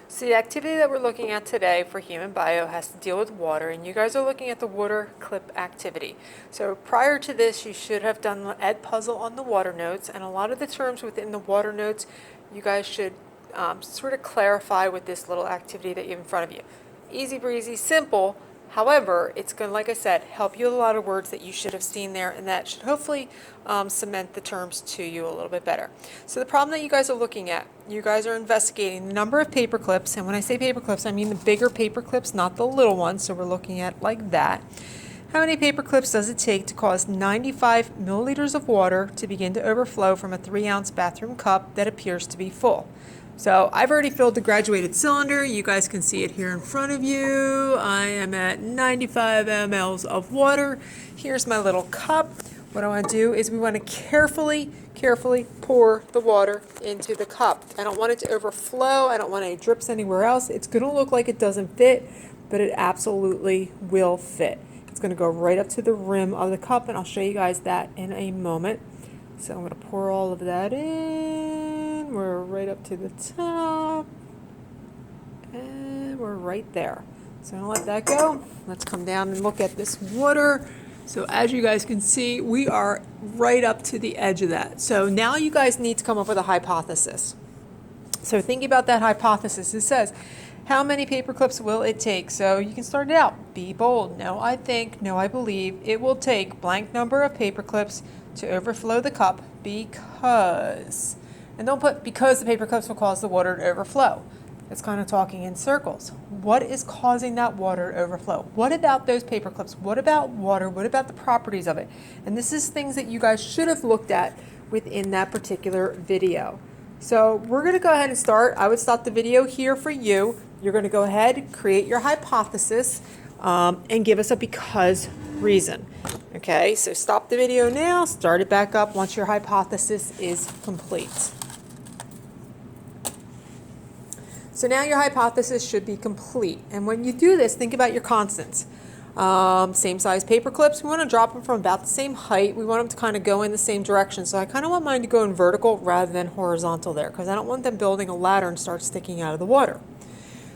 So the activity that we're looking at today for Human Bio has to deal with water, and you guys are looking at the water clip activity. So prior to this, you should have done the Edpuzzle on the water notes, and a lot of the terms within the water notes, you guys should sort of clarify with this little activity that you have in front of you. Easy breezy, simple. However, it's going to, like I said, help you with a lot of words that you should have seen there, and that should hopefully cement the terms to you a little bit better. So the problem that you guys are looking at, you guys are investigating the number of paper clips, and when I say paper clips, I mean the bigger paper clips, not the little ones, so we're looking at like that. How many paper clips does it take to cause 95 milliliters of water to begin to overflow from a 3-ounce bathroom cup that appears to be full? So I've already filled the graduated cylinder. You guys can see it here in front of you. I am at 95 mLs of water. Here's my little cup. What I want to do is we want to carefully pour the water into the cup. I don't want it to overflow. I don't want any drips anywhere else. It's going to look like it doesn't fit, but it absolutely will fit. It's going to go right up to the rim of the cup, and I'll show you guys that in a moment. So I'm going to pour all of that in. We're right up to the top, and we're right there. So I'm going to let that go. Let's come down and look at this water. So as you guys can see, we are right up to the edge of that. So now you guys need to come up with a hypothesis. So thinking about that hypothesis, it says, how many paper clips will it take? So you can start it out. Be bold. No, I think. No, I believe. It will take blank number of paper clips to overflow the cup because. And don't put because the paper clips will cause the water to overflow. It's kind of talking in circles. What is causing that water to overflow? What about those paper clips? What about water? What about the properties of it? And this is things that you guys should have looked at within that particular video. So we're going to go ahead and start. I would stop the video here for you. You're going to go ahead, create your hypothesis, and give us a because reason. Okay, so stop the video now, start it back up once your hypothesis is complete. So now your hypothesis should be complete. And when you do this, think about your constants. Same size paper clips, we want to drop them from about the same height. We want them to kind of go in the same direction. So I kind of want mine to go in vertical rather than horizontal there because I don't want them building a ladder and start sticking out of the water.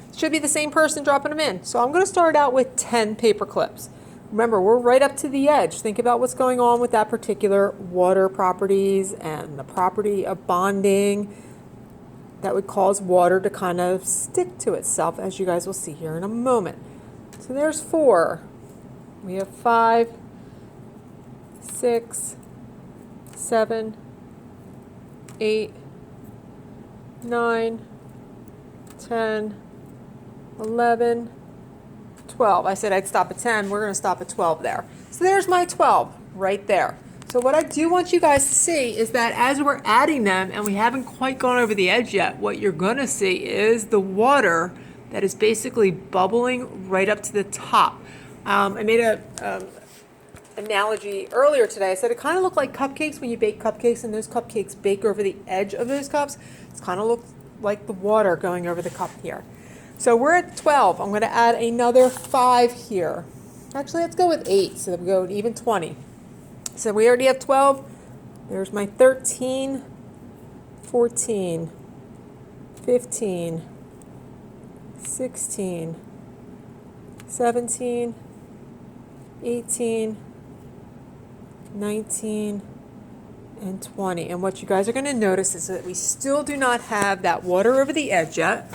It should be the same person dropping them in. So I'm going to start out with 10 paper clips. Remember, we're right up to the edge. Think about what's going on with that particular water properties and the property of bonding that would cause water to kind of stick to itself, as you guys will see here in a moment. So there's 4. We have 5, 6, 7, 8, 9, 10, 11, 12. I said I'd stop at 10. We're going to stop at 12 there. So there's my 12 right there. So what I do want you guys to see is that as we're adding them, and we haven't quite gone over the edge yet, what you're going to see is the water that is basically bubbling right up to the top. I made a analogy earlier today. I said it kind of looked like cupcakes when you bake cupcakes, and those cupcakes bake over the edge of those cups. It's kind of looks like the water going over the cup here. So we're at 12. I'm going to add another 5 here. Actually, let's go with 8 so that we go even 20. So we already have 12. There's my 13, 14, 15, 16, 17, 18, 19, and 20. And what you guys are going to notice is that we still do not have that water over the edge yet.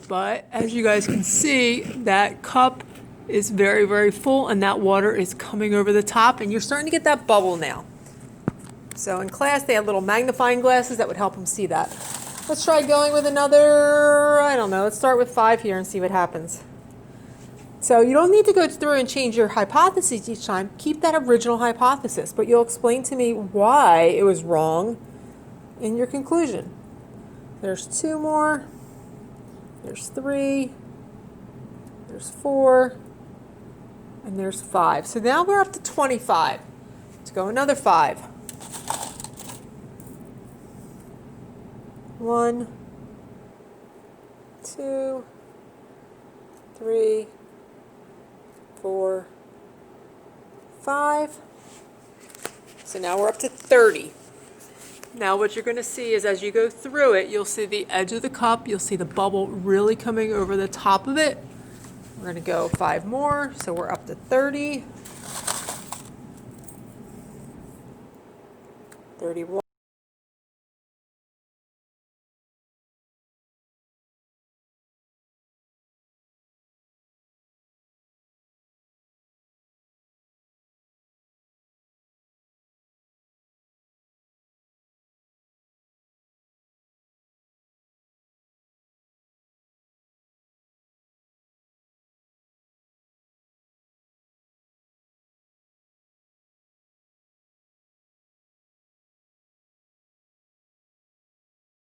But as you guys can see, that cup is very full, and that water is coming over the top, and you're starting to get that bubble now. So in class, they had little magnifying glasses that would help them see that. Let's try going with another, I don't know, let's start with 5 here and see what happens. So you don't need to go through and change your hypotheses each time. Keep that original hypothesis, but you'll explain to me why it was wrong in your conclusion. There's 2 more. There's 3. There's 4. And there's 5. So now we're up to 25. Let's go another 5. 1, 2, 3, 4, 5. So now we're up to 30. Now what you're going to see is as you go through it, you'll see the edge of the cup, you'll see the bubble really coming over the top of it. We're going to go 5 more, so we're up to 30. 31.